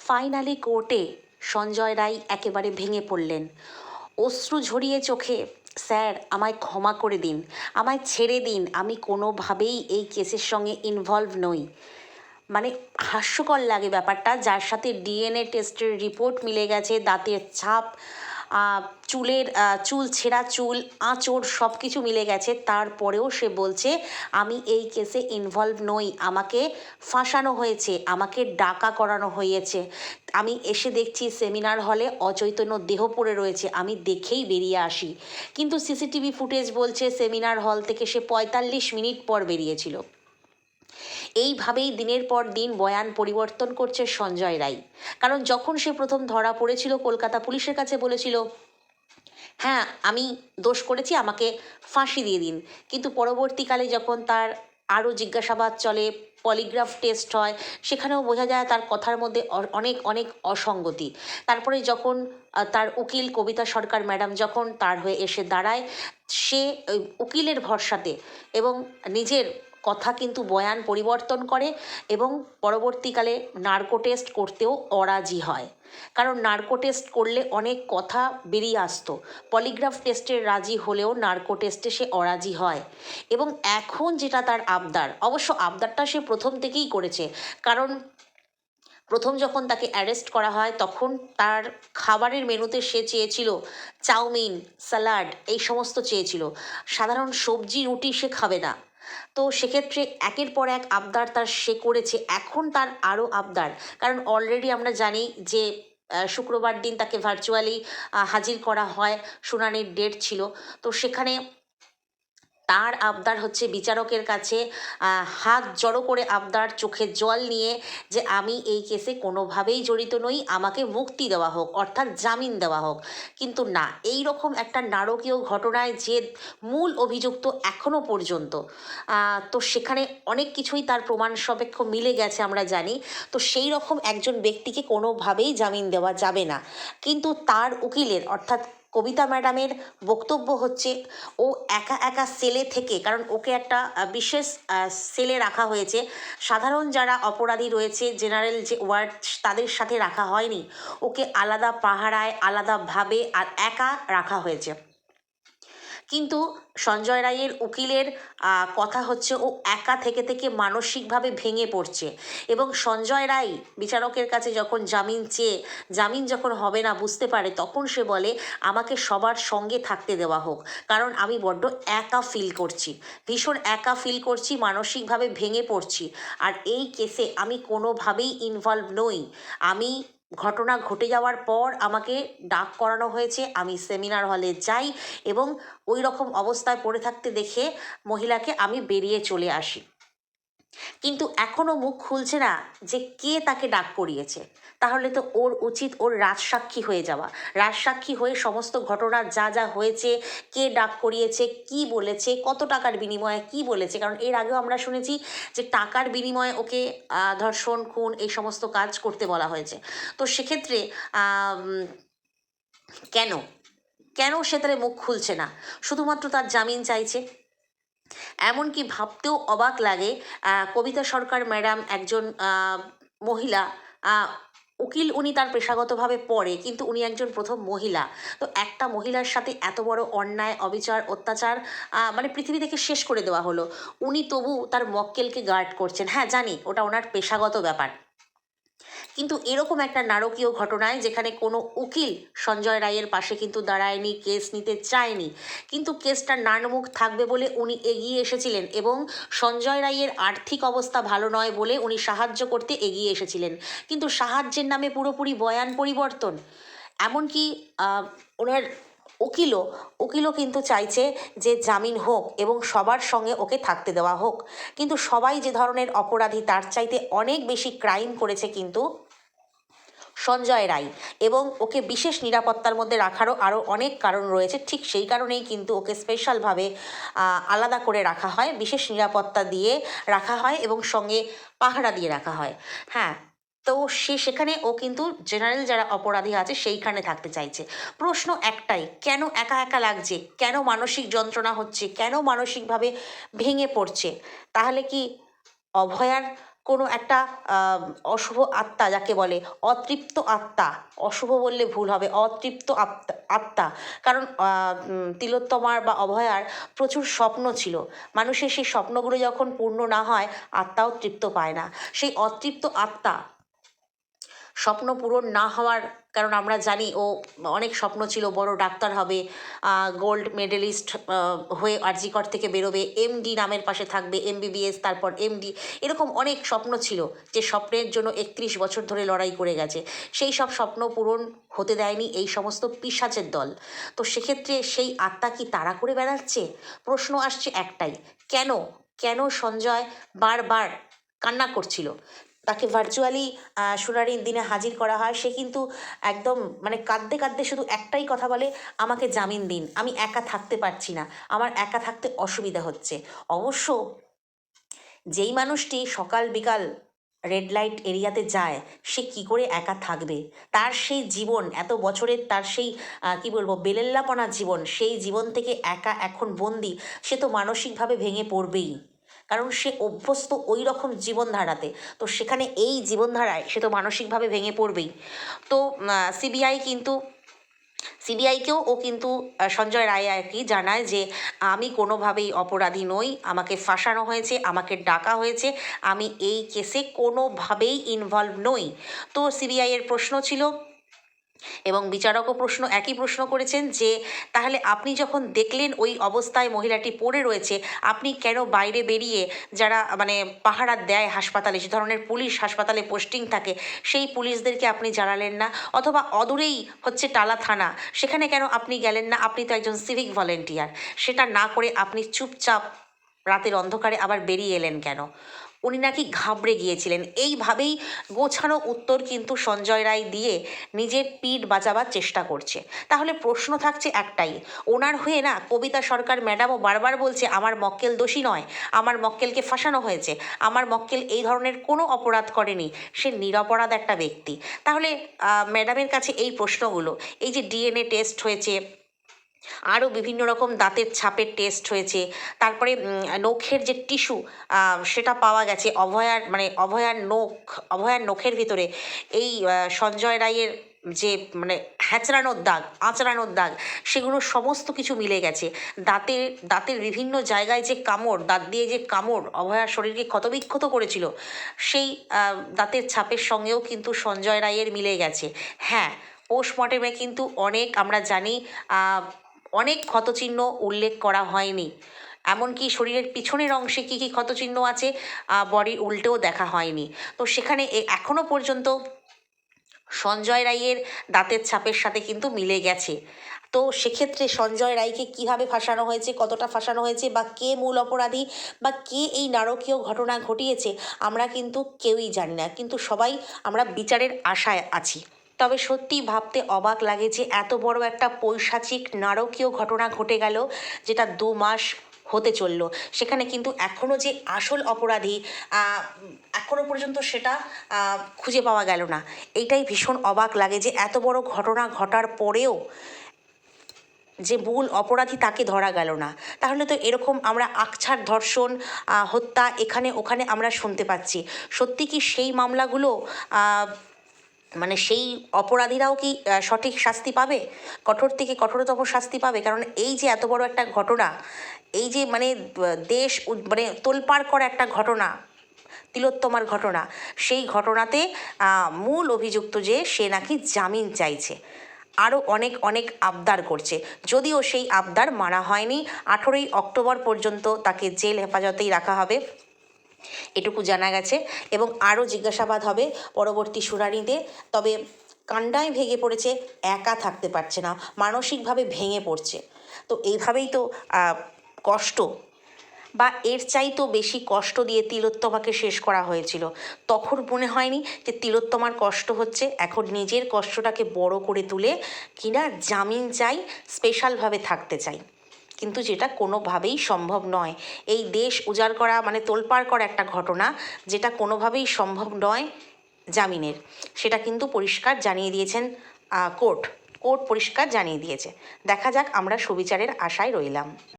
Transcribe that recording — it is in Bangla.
ফাইনালি কোর্টে সঞ্জয় রায় একেবারে ভেঙে পড়লেন, অশ্রু ঝরিয়ে চোখে, স্যার আমায় ক্ষমা করে দিন, আমায় ছেড়ে দিন, আমি কোনোভাবেই এই কেসের সঙ্গে ইনভলভ নই। মানে হাস্যকর লাগে ব্যাপারটা, যার সাথে ডিএনএ টেস্টের রিপোর্ট মিলে গেছে, দাঁতের ছাপ, চুল ছেঁড়া চুল, আঁচড় সব কিছু মিলে গেছে, তারপরেও সে বলছে আমি এই কেসে ইনভলভ নই, আমাকে ফাঁসানো হয়েছে, আমাকে ডাকা করানো হয়েছে। আমি এসে দেখছি সেমিনার হলে অচৈতন্য দেহ পড়ে রয়েছে, আমি দেখেই বেরিয়ে আসি। কিন্তু সিসিটিভি ফুটেজ বলছে সেমিনার হল থেকে সে ৪৫ মিনিট পর বেরিয়েছিল। এইভাবেই দিনের পর দিন বয়ান পরিবর্তন করছে সঞ্জয় রায়। কারণ যখন সে প্রথম ধরা পড়েছিল, কলকাতা পুলিশের কাছে বলেছিল হ্যাঁ আমি দোষ করেছি, আমাকে ফাঁসি দিয়ে দিন। কিন্তু পরবর্তীকালে যখন তার আরও জিজ্ঞাসাবাদ চলে, পলিগ্রাফ টেস্ট হয়, সেখানেও বোঝা যায় তার কথার মধ্যে অনেক অনেক অসঙ্গতি। তারপরে যখন তার উকিল কবিতা সরকার ম্যাডাম যখন তার হয়ে এসে দাঁড়ায়, সে ওই উকিলের ভরসাতে এবং নিজের কথা কিন্তু বয়ান পরিবর্তন করে এবং পরবর্তীকালে নার্কো টেস্ট করতেও অরাজি হয়। কারণ নার্কো টেস্ট করলে অনেক কথা বেরিয়ে আসতো, পলিগ্রাফ টেস্টে রাজি হলেও নার্কো টেস্টে সে অরাজি হয়। এবং এখন যেটা তার আবদার, অবশ্য আবদারটা সে প্রথম থেকেই করেছে। কারণ প্রথম যখন তাকে অ্যারেস্ট করা হয় তখন তার খাবারের মেনুতে সে চেয়েছিল চাউমিন, স্যালাড, এই সমস্ত চেয়েছিল, সাধারণ সবজি রুটি সে খাবে না। তো সেক্ষেত্রে একের পর এক আবদার তার সে করেছে, এখন তার আরও আবদার। কারণ অলরেডি আমরা জানি যে শুক্রবার দিন তাকে ভার্চুয়ালি হাজির করা হয়, শুনানির ডেট ছিল। তো সেখানে তার আবদার হচ্ছে বিচারকের কাছে হাত জড়ো করে আবদার, চোখে জল নিয়ে, যে আমি এই কেসে কোনোভাবেই জড়িত নই, আমাকে মুক্তি দেওয়া হোক, অর্থাৎ জামিন দেওয়া হোক। কিন্তু না, এই রকম একটা নারকীয় ঘটনায় যে মূল অভিযুক্ত এখনও পর্যন্ত, তো সেখানে অনেক কিছুই তার প্রমাণ সাপেক্ষ মিলে গেছে আমরা জানি। তো সেই রকম একজন ব্যক্তিকে কোনোভাবেই জামিন দেওয়া যাবে না। কিন্তু তার উকিলের অর্থাৎ কবিতা ম্যাডামের বক্তব্য হচ্ছে ও একা একা সেলে থেকে, কারণ ওকে একটা বিশেষ সেলে রাখা হয়েছে, সাধারণ যারা অপরাধী রয়েছে জেনারেল যে ওয়ার্ড তাদের সাথে রাখা হয়নি, ওকে আলাদা পাহারায় আলাদাভাবে আর একা রাখা হয়েছে। কিন্তু সঞ্জয় রায়ের উকিলের কথা হচ্ছে ও একা থেকে থেকে মানসিকভাবে ভেঙে পড়ছে। এবং সঞ্জয় রায় বিচারকের কাছে যখন জামিন চেয়ে জামিন যখন হবে না বুঝতে পারে, তখন সে বলে আমাকে সবার সঙ্গে থাকতে দেওয়া হোক, কারণ আমি বড্ড একা ফিল করছি, ভীষণ একা ফিল করছি, মানসিকভাবে ভেঙে পড়ছি। আর এই কেসে আমি কোনোভাবেই ইনভলভ নই। আমি ঘটনা ঘটে যাওয়ার পর আমাকে ডাক করানো হয়েছে, আমি সেমিনার হলে যাই এবং ওই রকম অবস্থায় পড়ে থাকতে দেখে মহিলাকে আমি বেরিয়ে চলে আসি। কিন্তু এখনও মুখ খুলছে না যে কে তাকে ডাক করিয়েছে। তাহলে তো ওর উচিত ওর রাজসাক্ষী হয়ে যাওয়া, রাজসাক্ষী হয়ে সমস্ত ঘটনা যা যা হয়েছে, কে ডাক করিয়েছে, কি বলেছে, কত টাকার বিনিময়ে কি বলেছে। কারণ এর আগেও আমরা শুনেছি যে টাকার বিনিময়ে ওকে ধর্ষণ, খুন এই সমস্ত কাজ করতে বলা হয়েছে। তো সেক্ষেত্রে কেন কেন সে তাহলে মুখ খুলছে না, শুধুমাত্র তার জামিন চাইছে? এমনকি ভাবতেও অবাক লাগে, কবিতা সরকার ম্যাডাম একজন মহিলা উকিল, উনি তার পেশাগতভাবে পড়ে, কিন্তু উনি একজন প্রথম মহিলা। তো একটা মহিলার সাথে এত বড় অন্যায়, অবিচার, অত্যাচার মানে পৃথিবী থেকে শেষ করে দেওয়া হলো, উনি তবু তার মক্কেলকে গার্ড করছেন। হ্যাঁ জানি ওটা ওনার পেশাগত ব্যাপার, কিন্তু এরকম একটা নারকীয় ঘটনায় যেখানে কোনো উকিল সঞ্জয় রায়ের পাশে কিন্তু দাঁড়ায়নি, কেস নিতে চায়নি, কিন্তু কেসটা নানমুখ থাকবে বলে উনি এগিয়ে এসেছিলেন এবং সঞ্জয় রায়ের আর্থিক অবস্থা ভালো নয় বলে উনি সাহায্য করতে এগিয়ে এসেছিলেন। কিন্তু সাহায্যের নামে পুরোপুরি বয়ান পরিবর্তন। এমনকি ওনার উকিলও উকিলও কিন্তু চাইছে যে জামিন হোক এবং সবার সঙ্গে ওকে থাকতে দেওয়া হোক। কিন্তু সবাই যে ধরনের অপরাধী তার চাইতে অনেক বেশি ক্রাইম করেছে কিন্তু সঞ্জয় রায়, এবং ওকে বিশেষ নিরাপত্তার মধ্যে রাখারও আরও অনেক কারণ রয়েছে। ঠিক সেই কারণেই কিন্তু ওকে স্পেশালভাবে আলাদা করে রাখা হয়, বিশেষ নিরাপত্তা দিয়ে রাখা হয় এবং সঙ্গে পাহারা দিয়ে রাখা হয়। হ্যাঁ, তো সেখানে ও কিন্তু জেনারেল যারা অপরাধী আছে সেইখানে থাকতে চাইছে। প্রশ্ন একটাই, কেন একা একা লাগছে, কেন মানসিক যন্ত্রণা হচ্ছে, কেন মানসিকভাবে ভেঙে পড়ছে? তাহলে কি অভয়ার কোনো একটা অশুভ আত্মা যাকে বলে, অতৃপ্ত আত্মা, অশুভ বললে ভুল হবে, অতৃপ্ত আত্মা। কারণ তিলোত্তমার বা অভয়ার প্রচুর স্বপ্ন ছিল, মানুষের সেই স্বপ্নগুলো যখন পূর্ণ না হয় আত্মাও তৃপ্ত পায় না। সেই অতৃপ্ত আত্মা স্বপ্ন পূরণ না হওয়ার, কারণ আমরা জানি ও অনেক স্বপ্ন ছিল, বড় ডাক্তার হবে, গোল্ড মেডেলিস্ট হয়ে আরজি কর থেকে বেরোবে, এমডি নামের পাশে থাকবে, এমবিবিএস, তারপর এমডি, এরকম অনেক স্বপ্ন ছিল, যে স্বপ্নের জন্য 31 বছর ধরে লড়াই করে গেছে। সেই সব স্বপ্ন পূরণ হতে দেয়নি এই সমস্ত পিশাচের দল। তো সেক্ষেত্রে সেই আত্মা কি তাড়া করে বেড়াচ্ছে? প্রশ্ন আসছে একটাই, কেন কেন সঞ্জয় বারবার কান্না করছিল? তাকে ভার্চুয়ালি শুনানির দিনে হাজির করা হয়, সে কিন্তু একদম মানে কাঁদতে কাঁদতে শুধু একটাই কথা বলে, আমাকে জামিন দিন, আমি একা থাকতে পারছি না, আমার একা থাকতে অসুবিধা হচ্ছে। অবশ্য যেই মানুষটি সকাল বিকাল রেড লাইট এরিয়াতে যায়, সে কি করে একা থাকবে? তার সেই জীবন, এত বছরের তার সেই কি বলবো, বেলেল্লাপনা জীবন, সেই জীবন থেকে একা এখন বন্দি, সে তো মানসিকভাবে ভেঙে পড়বেই, কারণ সে অভ্যস্ত ওই রকম জীবনধারাতে। তো সেখানে এই জীবনধারায় সে তো মানসিকভাবে ভেঙে পড়বেই। তো সিবিআইকেও ও কিন্তু সঞ্জয় রায় আর কি জানায় যে আমি কোনোভাবেই অপরাধী নই, আমাকে ফাঁসানো হয়েছে, আমাকে ডাকা হয়েছে, আমি এই কেসে কোনোভাবেই ইনভলভ নই। তো সিবিআইয়ের প্রশ্ন ছিল, এবং বিচারকও একই প্রশ্ন করেছেন যে তাহলে আপনি যখন দেখলেন ওই অবস্থায় মহিলাটি পড়ে রয়েছে, আপনি কেন বাইরে বেরিয়ে, যারা মানে পাহারা দেয় হাসপাতালে, যে ধরনের পুলিশ হাসপাতালে পোস্টিং থাকে, সেই পুলিশদেরকে আপনি জানালেন না? অথবা অদূরেই হচ্ছে টালা থানা, সেখানে কেন আপনি গেলেন না? আপনি তো একজন সিভিক ভলেন্টিয়ার, সেটা না করে আপনি চুপচাপ রাতের অন্ধকারে আবার বেরিয়ে এলেন কেন? উনি নাকি ঘাবড়ে গিয়েছিলেন। এইভাবেই গোছানো উত্তর কিন্তু সঞ্জয় রায় দিয়ে নিজের পিঠ বাঁচাবার চেষ্টা করছে। তাহলে প্রশ্ন থাকছে একটাই, ওনার হয়ে না কবিতা সরকার ম্যাডামও বারবার বলছে আমার মক্কেল দোষী নয়, আমার মক্কেলকে ফাঁসানো হয়েছে, আমার মক্কেল এই ধরনের কোনো অপরাধ করেনি, সে নিরপরাধ একটা ব্যক্তি। তাহলে ম্যাডামের কাছে এই প্রশ্নগুলো, এই যে ডিএনএ টেস্ট হয়েছে, আরও বিভিন্ন রকম দাঁতের ছাপের টেস্ট হয়েছে, তারপরে নখের যে টিস্যু সেটা পাওয়া গেছে, অভয়ার নখের ভিতরে এই সঞ্জয় রায়ের যে মানে আঁচড়ানোর দাগ, সেগুলো সমস্ত কিছু মিলে গেছে। দাঁতের বিভিন্ন জায়গায় যে কামড়, দাঁত দিয়ে যে কামড় অভয়ার শরীরকে ক্ষতবিক্ষত করেছিল, সেই দাঁতের ছাপের সঙ্গেও কিন্তু সঞ্জয় রায়ের মিলে গেছে। হ্যাঁ, পোস্টমর্টেমে কিন্তু আমরা জানি অনেক ক্ষতচিহ্ন উল্লেখ করা হয়নি, এমনকি শরীরের পিছনের অংশে কী কী ক্ষতচিহ্ন আছে বডির উল্টেও দেখা হয়নি। তো সেখানে এখনও পর্যন্ত সঞ্জয় রায়ের দাঁতের ছাপের সাথে কিন্তু মিলে গেছে। তো সেক্ষেত্রে সঞ্জয় রায়কে কীভাবে ফাঁসানো হয়েছে, কতটা ফাঁসানো হয়েছে, বা কে মূল অপরাধী, বা কে এই নারকীয় ঘটনা ঘটিয়েছে, আমরা কিন্তু কেউই জানি না, কিন্তু সবাই আমরা বিচারের আশায় আছি। তবে সত্যি ভাবতে অবাক লাগে যে এত বড় একটা পৈশাচিক নারকীয় ঘটনা ঘটে গেল, যেটা 2 মাস হতে চলল, সেখানে কিন্তু এখনও যে আসল অপরাধী এখনও পর্যন্ত সেটা খুঁজে পাওয়া গেল না। এইটাই ভীষণ অবাক লাগে যে এত বড় ঘটনা ঘটার পরেও যে মূল অপরাধী তাকে ধরা গেল না। তাহলে তো এরকম আমরা আকছার ধর্ষণ, হত্যা এখানে ওখানে আমরা শুনতে পাচ্ছি। সত্যি কি সেই মামলাগুলো মানে সেই অপরাধীরাও কি সঠিক শাস্তি পাবে, কঠোর থেকে কঠোরতম শাস্তি পাবে? কারণ এই যে এত বড় একটা ঘটনা, এই যে মানে দেশ মানে তোলপাড় করা একটা ঘটনা, তিলোত্তমার ঘটনা, সেই ঘটনাতে মূল অভিযুক্ত যে সে নাকি জামিন চাইছে, আরও অনেক অনেক আবদার করছে, যদিও সেই আবদার মানা হয়নি। 18ই অক্টোবর পর্যন্ত তাকে জেল হেফাজতেই রাখা হবে, এটুকু জানা গেছে, এবং আরও জিজ্ঞাসাবাদ হবে পরবর্তী শুনানিতে। তবে কান্নায় ভেঙে পড়েছে, একা থাকতে পারছে না, মানসিকভাবে ভেঙে পড়ছে। তো এইভাবেই তো কষ্ট বা এর চাইতেও বেশি কষ্ট দিয়ে তিলোত্তমাকে শেষ করা হয়েছিল। তখন মনে হয়নি যে তিলোত্তমার কষ্ট হচ্ছে, এখন নিজের কষ্টটাকে বড় করে তুলে কিনা জামিন চাই, স্পেশালভাবে থাকতে চাই, কিন্তু যেটা কোনোভাবেই সম্ভব নয়। এই দেশ উজাড় করা মানে তোলপাড় করা একটা ঘটনা, যেটা কোনোভাবেই সম্ভব নয় জামিনের, সেটা কিন্তু পরিষ্কার জানিয়ে দিয়েছেন কোর্ট পরিষ্কার জানিয়ে দিয়েছে। দেখা যাক, আমরা সুবিচারের আশায় রইলাম।